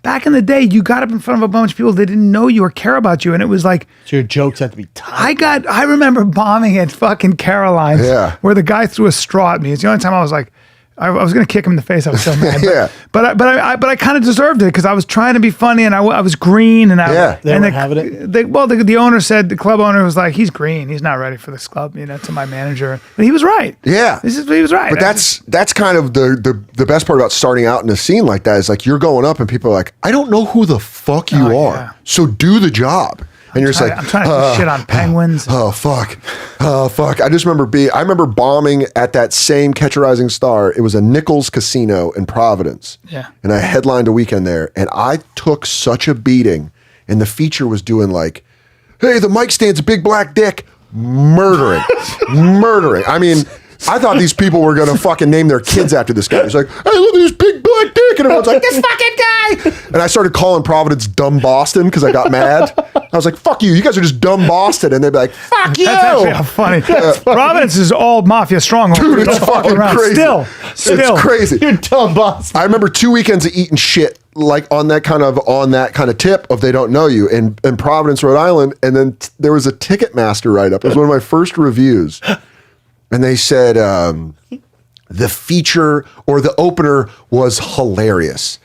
back in the day, you got up in front of a bunch of people that didn't know you or care about you. And it was like, So your jokes have to be tight. I remember bombing at fucking Caroline's where the guy threw a straw at me. It's the only time I was like, I was going to kick him in the face. I was so mad. But I kind of deserved it because I was trying to be funny and I was green. And They weren't having it? The owner said, the club owner was like, he's green. He's not ready for this club, to my manager. But he was right. Yeah. He was right. But that's kind of the best part about starting out in a scene like that is like you're going up and people are like, I don't know who the fuck you are. Yeah. So do the job. And you're just like, I'm trying to shit on penguins. Oh fuck. I just remember bombing at that same Catch a Rising Star. It was a Nichols Casino in Providence. Yeah. And I headlined a weekend there and I took such a beating and the feature was doing like, hey, the mic stand's a big black dick. Murdering. I mean, I thought these people were going to fucking name their kids after this guy. He's like, hey, look at this big black dick. And everyone's like, this fucking guy. And I started calling Providence dumb Boston because I got mad. I was like, fuck you. You guys are just dumb Boston. And they'd be like, fuck you. That's actually how funny. Providence is all mafia stronghold. Dude, it's fucking crazy. Still. It's crazy. You're dumb, boss. I remember 2 weekends of eating shit like on that kind of tip of they don't know you in Providence, Rhode Island. And then there was a Ticketmaster write-up. It was one of my first reviews. And they said the feature or the opener was hilarious.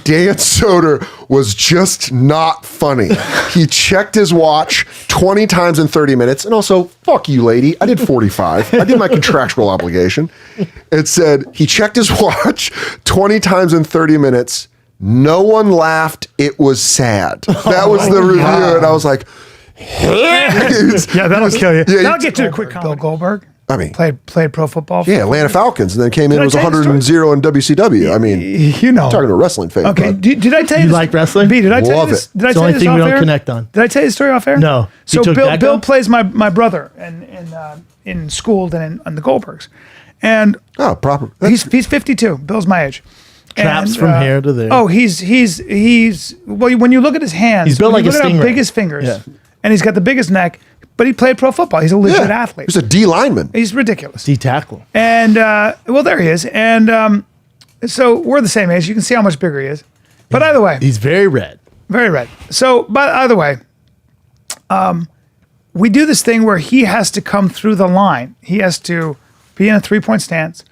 Dan Soder was just not funny. He checked his watch 20 times in 30 minutes. And also, fuck you, lady. I did 45. I did my contractual obligation. It said he checked his watch 20 times in 30 minutes. No one laughed. It was sad. That was the review. And I was like, yeah, that'll kill you. Yeah, that'll get you a quick comment. Bill Goldberg. I mean, played pro football. Yeah, Atlanta Falcons, and then came in and was I tell you the 100-0 in WCW. I mean, talking to a wrestling fan. Okay, did I tell you? You like wrestling? B, did I tell Love you this? it. Did I It's the tell you only this thing we off don't air? connect on. Did I tell you the story off air? No. So You took Bill Beckham? plays my brother in Schooled and in the Goldbergs, and proper. he's 52. Bill's my age. Traps And, from here to there. Oh, he's well. When you look at his hands, He's built when like you a look at how stingray. big his fingers, Yeah. and he's got the biggest neck. But he played pro football. He's a legit athlete. He's a D lineman. He's ridiculous. D-tackle. And well, there he is. And so we're the same age. You can see how much bigger he is. But either way, He's very red. very red. So, but either way, we do this thing where he has to come through the line. He has to be in a 3-point stance,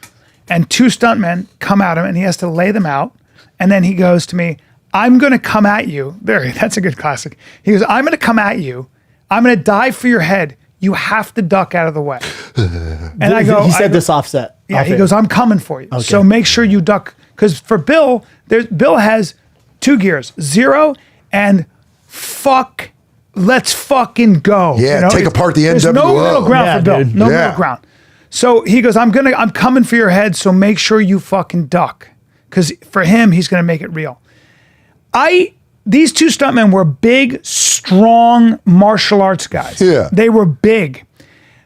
and 2 stuntmen come at him, and he has to lay them out. And then he goes to me, "I'm going to come at you." There, that's a good classic. He goes, "I'm going to come at you. I'm going to dive for your head. You have to duck out of the way." And I go, He said this offset. yeah, off he air. goes, "I'm coming for you. Okay. So make sure you duck." Because for Bill, Bill has 2 gears, 0 and fuck. Let's fucking go. Yeah, take apart the There's no NWO. middle ground Yeah, for Bill. dude. No Yeah. middle ground. So he goes, I'm coming for your head. So make sure you fucking duck. Because for him, he's gonna make it real. These 2 stuntmen were big, strong martial arts guys. Yeah. They were big.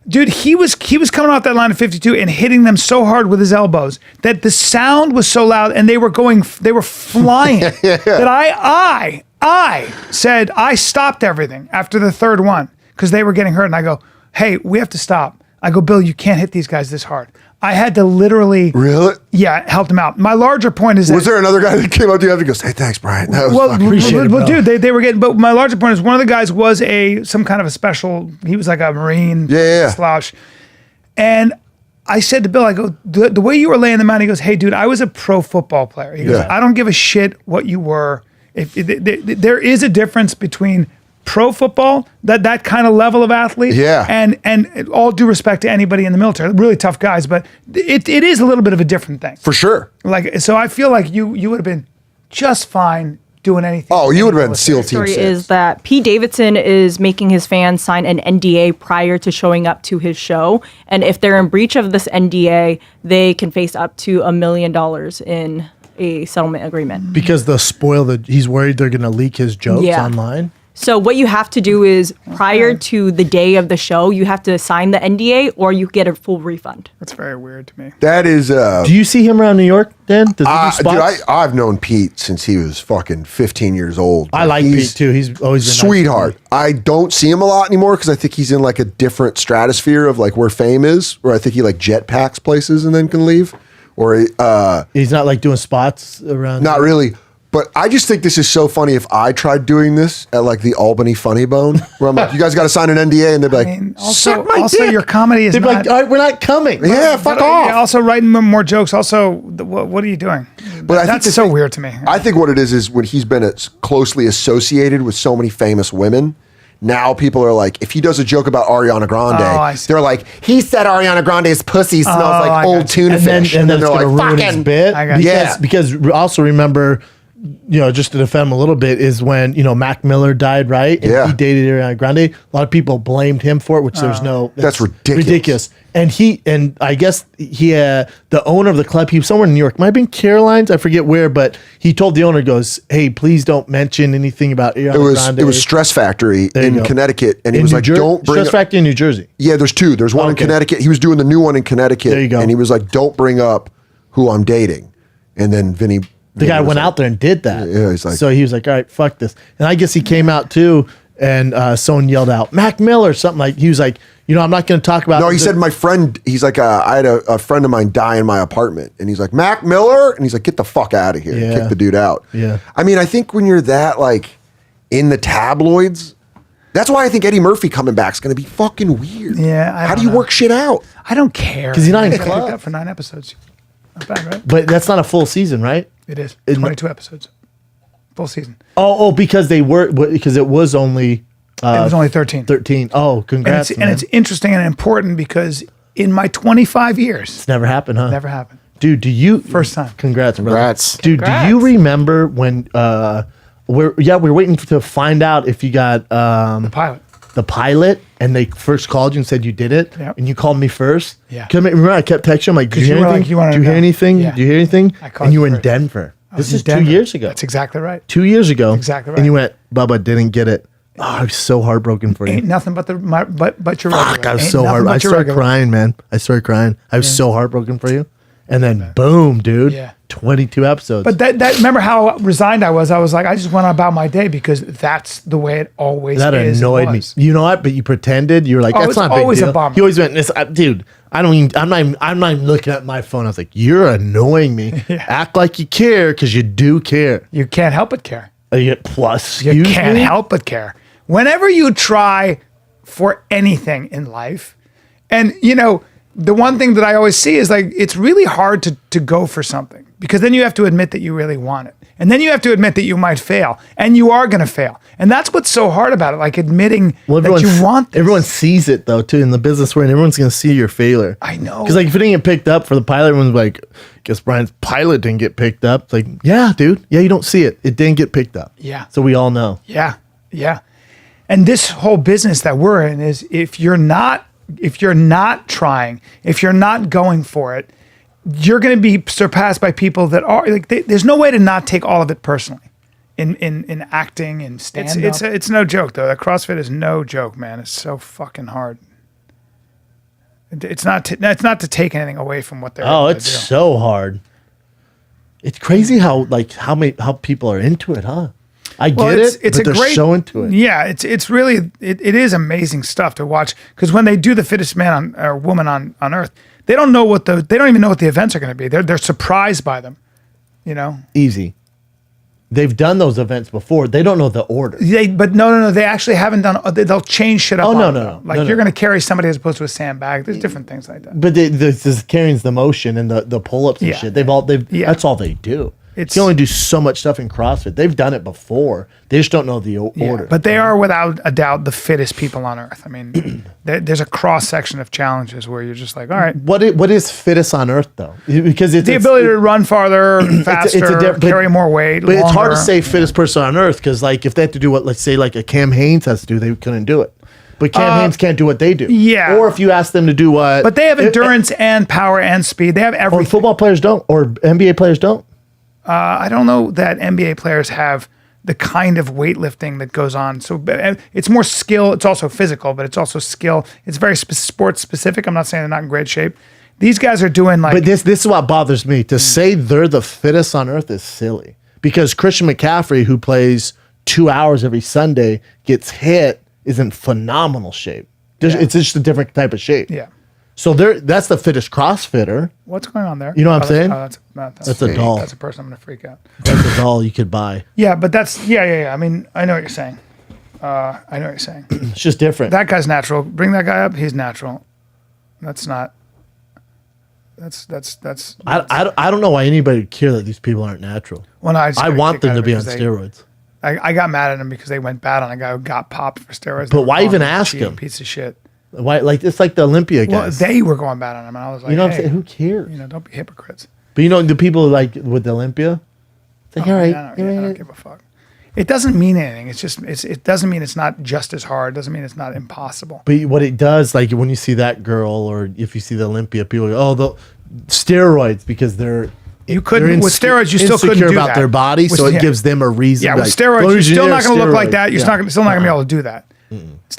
Dude, he was coming off that line of 52 and hitting them so hard with his elbows that the sound was so loud and they were flying that I said I stopped everything after the 3rd one because they were getting hurt. And I go, "Hey, we have to stop." I go, "Bill, you can't hit these guys this hard." I had to literally, Really? help them out. My larger point is Was there another guy that came up to you after and goes, "Hey, thanks, Brian. That was fucking appreciate it, bro. dude, they were getting. But my larger point is one of the guys was some kind of a special. He was like a Marine, Yeah. slouch. And I said to Bill, I go, the way you were laying them out. He goes, "Hey, dude, I was a pro football player." He goes, Yeah. "I don't give a shit what you were. If there is a difference between pro football, that kind of level of athlete, Yeah. and all due respect to anybody in the military, really tough guys, but it is a little bit of a different thing." For sure. Like, so I feel like you would have been just fine doing anything. Oh, you would have been military. SEAL Team Story 6. is that Pete Davidson is making his fans sign an NDA prior to showing up to his show, and if they're in breach of this NDA, they can face up to $1 million in a settlement agreement. Because he's worried they're going to leak his jokes Yeah. online. So what you have to do is prior to the day of the show, you have to sign the NDA or you get a full refund. That's very weird to me. That is... Do you see him around New York, Dan? Does he do dude, spots? I've known Pete since he was fucking 15 years old. I like He's Pete, too. He's always been nice to sweetheart. me. I don't see him a lot anymore because I think he's in like a different stratosphere of like where fame is, where I think he like jetpacks places and then can leave. Or He's not like doing spots around. not really. But I just think this is so funny. If I tried doing this at like the Albany Funny Bone, where I'm like, you guys got to sign an NDA, and they'd be like, And Suck my also dick. your comedy is They'd be not. like, all right, we're not coming. yeah, fuck but, off. yeah, also writing more jokes. Also, what are you doing? But I think That's the so thing- weird to me. I think what it is when he's been closely associated with so many famous women. Now people are like, if he does a joke about Ariana Grande, I see. they're like, he said Ariana Grande's pussy smells I like got old you. tuna And then, fish, and then they're it's going to like, ruin his fucking. bit. I got Because, you. Yeah. because also remember, just to defend him a little bit, is when, Mac Miller died, right? And Yeah. he dated Ariana Grande. A lot of people blamed him for it, which there's no. That's ridiculous. And I guess the owner of the club, he was somewhere in New York, might have been Caroline's, I forget where, but he told the owner, goes, hey, please don't mention anything about Ariana Grande. It was Stress Factory you in go. Connecticut, and he In was New like, Jer- don't bring Stress up. Factory in New Jersey. Yeah, there's two. There's one in Okay. Connecticut. He was doing the new one in Connecticut. There you go. And he was like, don't bring up who I'm dating. And then Vinny. The guy went out there and did that. Yeah, he's like- so he was like, all right, fuck this. And I guess he came out too, and someone yelled out, Mac Miller, something like, he was like, I'm not going to talk about. No, he said my friend. He's like, I had a friend of mine die in my apartment, and he's like, Mac Miller, and he's like, get the fuck out of here, Yeah. kick the dude out. Yeah. I mean, I think when you're that like in the tabloids, that's why I think Eddie Murphy coming back is going to be fucking weird. Yeah, I how do don't you know. work shit out? I don't care 'Cause he's not in He got club. picked up for 9 episodes. Not bad, right? But that's not a full season, right? It is Isn't it- 22 episodes, full season. Because because it was only It was only 13. 13. Oh, congrats. And it's interesting and important because in my 25 years, It's never happened, huh? never happened. Dude, do you First time. Congrats, brother. Congrats. Dude, Congrats. do you remember when we're waiting to find out if you got Pilot. the pilot and they first called you and said you did it, Yep. and you called me first? Yeah. 'Cause remember I kept texting you, I'm like, did you 'Cause hear you were anything? like, you wanted Did you to hear know. anything? Yeah. Did you hear anything? I called And you you were in first. Denver. This in is Denver. 2 years ago. That's exactly right. 2 years ago. Exactly And you right. went, Bubba didn't get it. Oh, I was so heartbroken for you. Ain't nothing but but your Fuck, regular. I was Ain't so nothing hard. but I your started regular. crying, man. I started crying. I was so heartbroken for you. And then boom, dude. Yeah. 22 episodes. But that remember how resigned I was? I was like, I just went about my day because that's the way it always that is. annoyed me. You know what? But you pretended. You were like, Oh, that's it's not a big always a deal. bummer. You always went, dude. I'm not even looking at my phone. I was like, you're annoying me. Yeah. Act like you care because you do care. You can't help but care. Plus, You can't help but care. Whenever you try for anything in life, and the one thing that I always see is like it's really hard to go for something because then you have to admit that you really want it. And then you have to admit that you might fail. And you are going to fail. And that's what's so hard about it, like admitting that you want this. Everyone sees it though too in the business world. Everyone's gonna see your failure. I know. Because like if it didn't get picked up for the pilot, everyone's like, guess Brian's pilot didn't get picked up. It's like, yeah, dude. Yeah, you don't see it. It didn't get picked up. Yeah. So we all know. Yeah. Yeah. And this whole business that we're in is if you're not trying, if you're not going for it, you're going to be surpassed by people that are like, there's no way to not take all of it personally in acting and stand up. It's no joke though. That CrossFit is no joke, man. It's so fucking hard. It's not to take anything away from what they're Oh, able to it's do. so hard. It's crazy how people are into it, huh? I get it, It's but a they're great, so into it. Yeah, it's really it is amazing stuff to watch because when they do the fittest man or woman on earth, they don't even know what the events are going to be. They're surprised by them, Easy. They've done those events before. They don't know the order. But no, they actually haven't done. They'll change shit up. Oh, on no, it, no, though. no. Like No, you're no. going to carry somebody as opposed to a sandbag. There's different things like that. But this carries the motion and the pull ups and Yeah. shit. Yeah. That's all they do. It's- You only do so much stuff in CrossFit. They've done it before. They just don't know the Yeah, order. but they are without a doubt the fittest people on earth. I mean, there's a cross section of challenges where you're just like, all right, what is fittest on earth though? Because it's the ability to run farther, faster, but- carry more weight. But it's hard to longer. say fittest person on earth because like if they have to do what let's say like a Cam Hanes has to do, they couldn't do it. But Cam Hanes can't do what they do. yeah. Or if you ask them to do what, But they have endurance and power and speed. They have or everything. football players don't, or NBA players don't. I don't know that NBA players have the kind of weightlifting that goes on. So it's more skill. It's also physical, but it's also skill. It's very sports specific. I'm not saying they're not in great shape. These guys are doing like. But this is what bothers me. To say they're the fittest on earth is silly. Because Christian McCaffrey, who plays 2 hours every Sunday, gets hit, is in phenomenal shape. It's just a different type of shape. Yeah. So that's the fittest CrossFitter. What's going on there? You know what I'm saying? That's a doll. That's a person. I'm gonna freak out. That's a doll you could buy. Yeah, but that's yeah. I mean, I know what you're saying. I know what you're saying. It's just different. That guy's natural. Bring that guy up. He's natural. That's not. That's. I don't know why anybody would care that these people aren't natural. Well, no, I, just I got a want kick them out to of it be on 'cause steroids. I got mad at them because they went bad on a guy who got popped for steroids. But They were why calling even him a ask cheating him? Piece of shit. Why? Like it's like the Olympia Well, guys. they were going bad on him, and I was like, you know what hey, I'm saying? Who cares? You know, don't be hypocrites. But you know the people like with the Olympia. It's like, all right, I don't give a fuck. It doesn't mean anything. It's just it doesn't mean it's not just as hard. It doesn't mean it's not impossible. But what it does, like when you see that girl, or if you see the Olympia, people go, "Oh, the steroids," because You couldn't with steroids. You still couldn't insecure do about that. their body, so With- it gives them a reason. Yeah, like, with steroids, go to you're still not generic going to look like steroids. that. You're Yeah. still not going to be able to do that.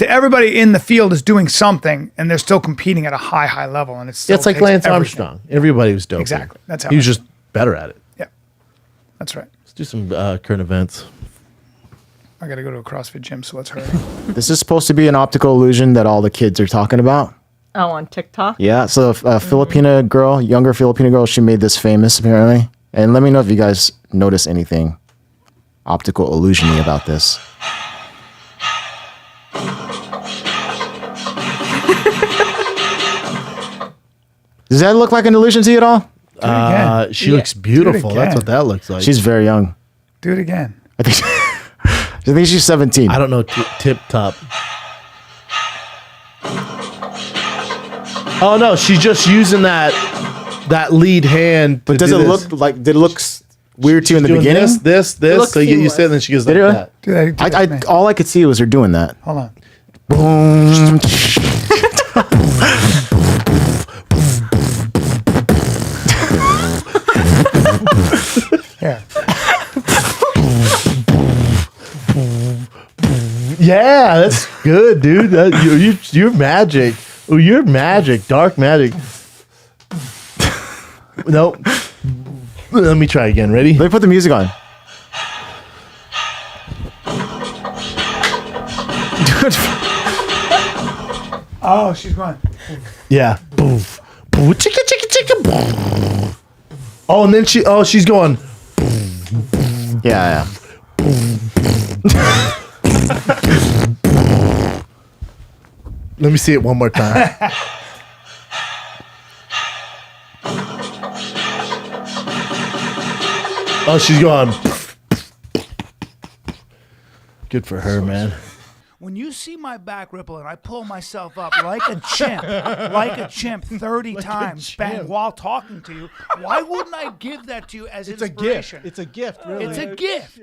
Everybody in the field is doing something, and they're still competing at a high level, and it's Yeah, it's like takes Lance everything. Armstrong. Everybody was dope. Exactly. That's how he was I- just better at it. Yeah, that's right. Let's do some current events. I got to go to a CrossFit gym, so let's hurry. This is supposed to be an optical illusion that all the kids are talking about. Oh, on TikTok. Yeah, so a Filipina girl, younger Filipina girl, she made this famous apparently. And let me know if you guys notice anything optical illusion-y about this. Does that look like an illusion to you at all? again. She looks beautiful. That's what that looks like. She's very young. Do it again. I think she's 17. I don't know. Tip top. Oh no, she's just using that lead hand. But does it look like? Did it look weird to you in the doing beginning? This? looks So you seamless. sit and then she goes like Did it? that. Do that. Do that to me. All I could see was her doing that. Hold on. Boom. Here. Yeah, that's good, dude. You're magic. Oh, you're magic. Dark magic. Nope. Let me try again. Ready? Let me put the music on. Dude, Oh, she's going. Yeah. Boof. Boof. Chicka chicka chicka. Boof. Oh, and then she's going. yeah. Let me see it one more time. Oh, she's going. Good for her, man. When you see my back ripple and I pull myself up like a chimp 30 times bang, while talking to you, why wouldn't I give that to you as inspiration? It's a gift, really. It's a gift.